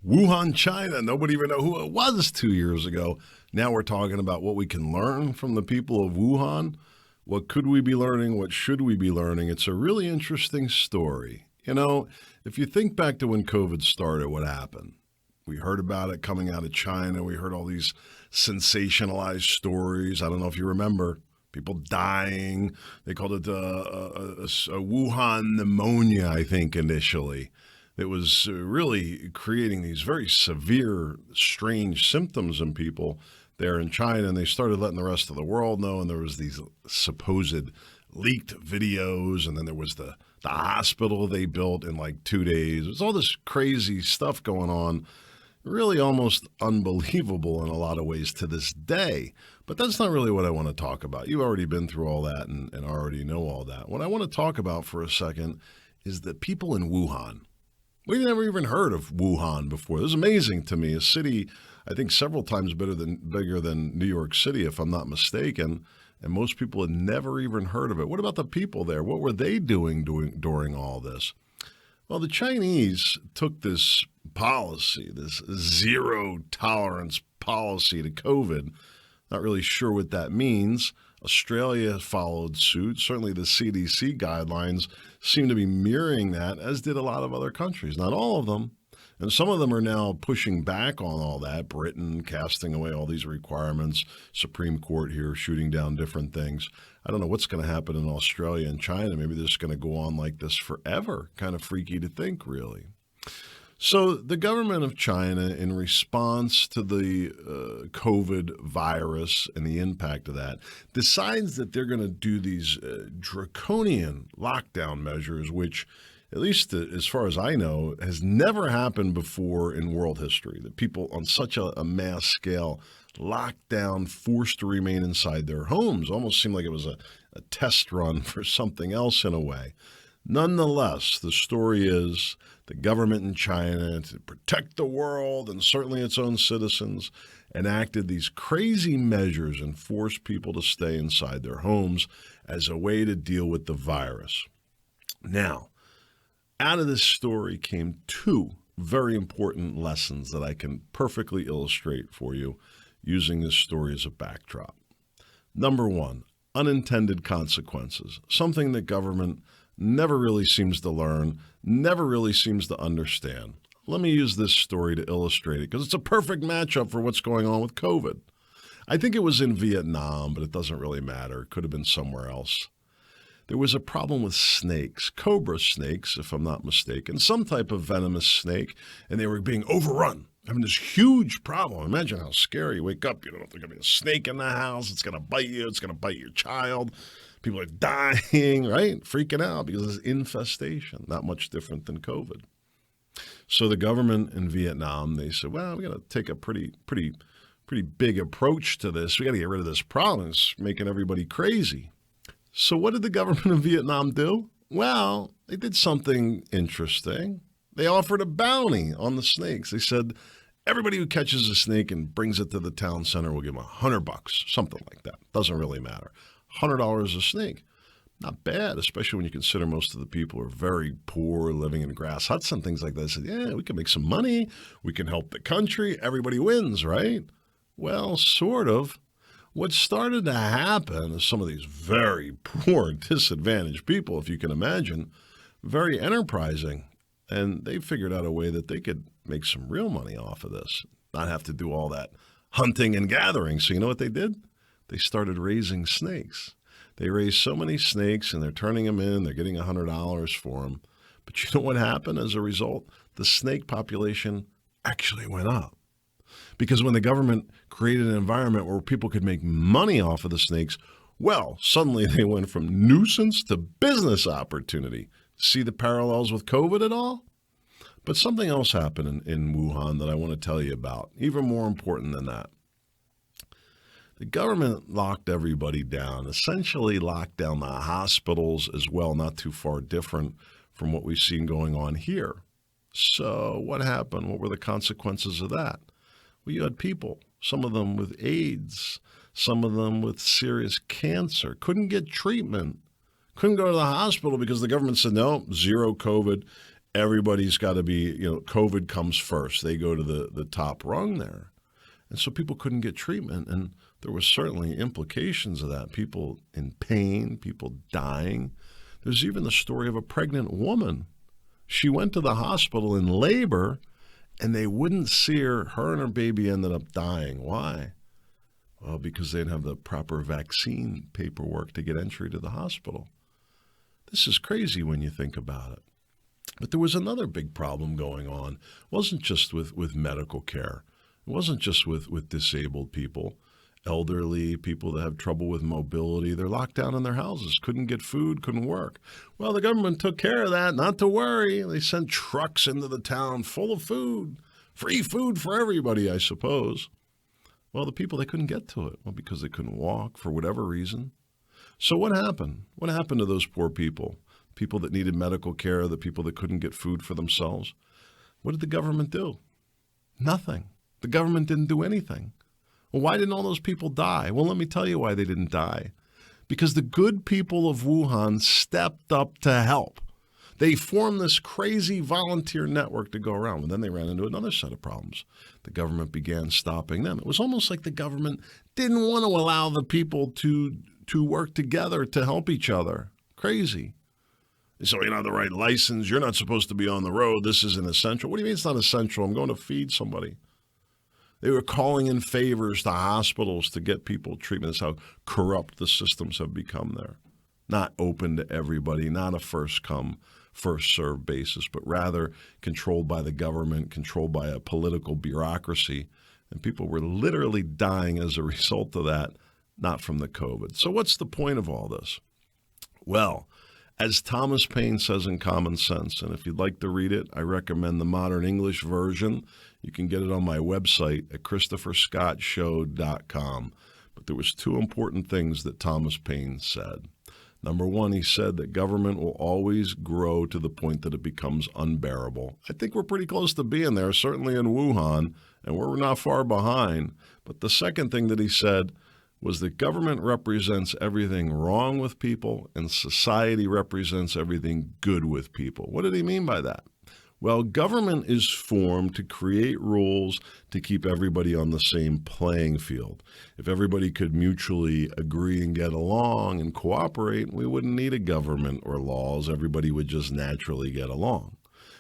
Wuhan China. Nobody even know who it was 2 years ago. Now we're talking about what we can learn from the people of Wuhan. What could we be learning? What should we be learning? It's a really interesting story. You know, if you think back to when COVID started, what happened? We heard about it coming out of China. We heard all these sensationalized stories. I don't know if you remember. People dying. They called it a Wuhan pneumonia, I think, initially. It was really creating these very severe, strange symptoms in people there in China. And they started letting the rest of the world know. And there was these supposed leaked videos. And then there was the hospital they built in like 2 days. There's all this crazy stuff going on. Really almost unbelievable in a lot of ways to this day. But that's not really what I want to talk about. You've already been through all that and already know all that. What I want to talk about for a second is the people in Wuhan. We never even heard of Wuhan before. It was amazing to me. A city, I think, several times bigger than New York City, if I'm not mistaken. And most people had never even heard of it. What about the people there? What were they doing during all this? Well, the Chinese took this policy, this zero tolerance policy to COVID. Not really sure what that means. Australia followed suit. Certainly the CDC guidelines seem to be mirroring that, as did a lot of other countries. Not all of them. And some of them are now pushing back on all that. Britain casting away all these requirements. Supreme Court here shooting down different things. I don't know what's going to happen in Australia and China. Maybe they're just going to go on like this forever. Kind of freaky to think, really. So the government of China, in response to the COVID virus and the impact of that, decides that they're going to do these draconian lockdown measures, which, at least as far as I know, has never happened before in world history, that people on such a mass scale locked down, forced to remain inside their homes. Almost seemed like it was a test run for something else in a way. Nonetheless, the story is the government in China, to protect the world and certainly its own citizens, enacted these crazy measures and forced people to stay inside their homes as a way to deal with the virus. Now, out of this story came two very important lessons that I can perfectly illustrate for you using this story as a backdrop. Number one, unintended consequences, something that government never really seems to learn, never really seems to understand. Let me use this story to illustrate it because it's a perfect matchup for what's going on with COVID. I think it was in Vietnam, but it doesn't really matter. It could have been somewhere else. There was a problem with snakes, cobra snakes, if I'm not mistaken, some type of venomous snake, and they were being overrun. Having this huge problem. Imagine how scary. You wake up, you don't know if there's going to be a snake in the house. It's going to bite you. It's going to bite your child. People are dying, right? Freaking out because it's infestation. Not much different than COVID. So the government in Vietnam, they said, well, we got to take a pretty big approach to this. We got to get rid of this problem. It's making everybody crazy. So what did the government of Vietnam do? Well, they did something interesting. They offered a bounty on the snakes. They said, everybody who catches a snake and brings it to the town center will give them $100, something like that. Doesn't really matter. $100 a snake. Not bad, especially when you consider most of the people are very poor, living in grass huts and things like that. They said, yeah, we can make some money. We can help the country. Everybody wins, right? Well, sort of. What started to happen is some of these very poor, disadvantaged people, if you can imagine, very enterprising. And they figured out a way that they could make some real money off of this, not have to do all that hunting and gathering. So you know what they did? They started raising snakes. They raised so many snakes, and they're turning them in. They're getting $100 for them. But you know what happened as a result? The snake population actually went up. Because when the government created an environment where people could make money off of the snakes, well, suddenly they went from nuisance to business opportunity. See the parallels with COVID at all? But something else happened in Wuhan that I want to tell you about, even more important than that. The government locked everybody down, essentially locked down the hospitals as well, not too far different from what we've seen going on here. So what happened? What were the consequences of that? Well, you had people, some of them with AIDS, some of them with serious cancer, couldn't get treatment, couldn't go to the hospital because the government said, no, zero COVID. everybody's got to be, COVID comes first. They go to the top rung there. And so people couldn't get treatment. And there were certainly implications of that. People in pain, people dying. There's even the story of a pregnant woman. She went to the hospital in labor, and they wouldn't see her. Her and her baby ended up dying. Why? Well, because they didn't have the proper vaccine paperwork to get entry to the hospital. This is crazy when you think about it. But there was another big problem going on. It wasn't just with medical care. It wasn't just with disabled people, elderly, people that have trouble with mobility. They're locked down in their houses, couldn't get food, couldn't work. Well, the government took care of that, not to worry. They sent trucks into the town full of food, free food for everybody, I suppose. Well, the people, they couldn't get to it. Well, because they couldn't walk for whatever reason. So what happened? What happened to those poor people? People that needed medical care, the people that couldn't get food for themselves? What did the government do? Nothing. The government didn't do anything. Well, why didn't all those people die? Well, let me tell you why they didn't die. Because the good people of Wuhan stepped up to help. They formed this crazy volunteer network to go around, and then they ran into another set of problems. The government began stopping them. It was almost like the government didn't want to allow the people to work together to help each other. Crazy. So you don't have the right license. You're not supposed to be on the road. This isn't essential. What do you mean it's not essential? I'm going to feed somebody. They were calling in favors to hospitals to get people treatment. That's how corrupt the systems have become there. Not open to everybody, not a first come, first served basis, but rather controlled by the government, controlled by a political bureaucracy. And people were literally dying as a result of that, not from the COVID. So what's the point of all this? Well, as Thomas Paine says in Common Sense, and if you'd like to read it, I recommend the Modern English version. You can get it on my website at ChristopherScottShow.com. But there was two important things that Thomas Paine said. Number one, he said that government will always grow to the point that it becomes unbearable. I think we're pretty close to being there, certainly in Wuhan, and we're not far behind. But the second thing that he said was that government represents everything wrong with people and society represents everything good with people. What did he mean by that? Well, government is formed to create rules to keep everybody on the same playing field. If everybody could mutually agree and get along and cooperate, we wouldn't need a government or laws. Everybody would just naturally get along.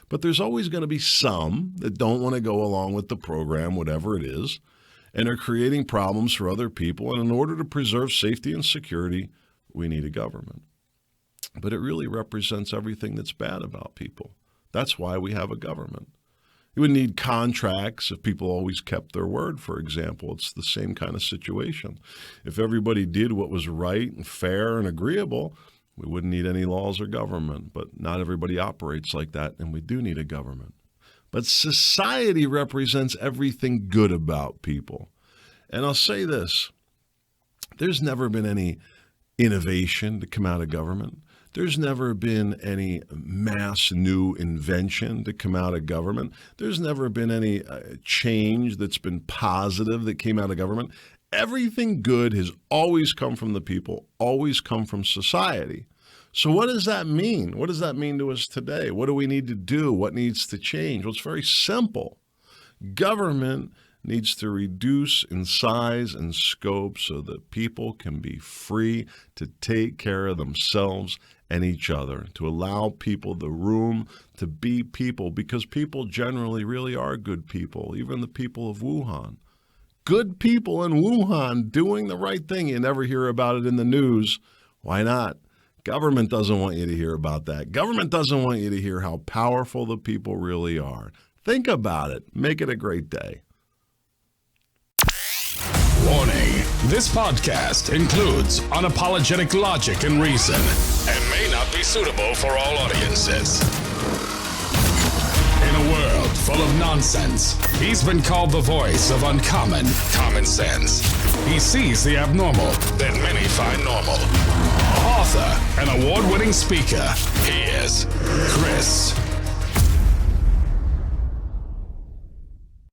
But there's always going to be some that don't want to go along with the program, whatever it is, and are creating problems for other people. And in order to preserve safety and security, we need a government. But it really represents everything that's bad about people. That's why we have a government. You would need contracts if people always kept their word, for example. It's the same kind of situation. If everybody did what was right and fair and agreeable, we wouldn't need any laws or government. But not everybody operates like that, and we do need a government. But society represents everything good about people. And I'll say this, there's never been any innovation to come out of government. There's never been any mass new invention to come out of government. There's never been any change that's been positive that came out of government. Everything good has always come from the people, always come from society. So what does that mean? What does that mean to us today? What do we need to do? What needs to change? Well, it's very simple. Government needs to reduce in size and scope so that people can be free to take care of themselves and each other, to allow people the room to be people, because people generally really are good people, even the people of Wuhan. Good people in Wuhan doing the right thing. You never hear about it in the news. Why not? Government doesn't want you to hear about that. Government doesn't want you to hear how powerful the people really are. Think about it. Make it a great day. Warning. This podcast includes unapologetic logic and reason and may not be suitable for all audiences. In a world full of nonsense, he's been called the voice of uncommon common sense. He sees the abnormal that many find normal. Author and award-winning speaker, he is Chris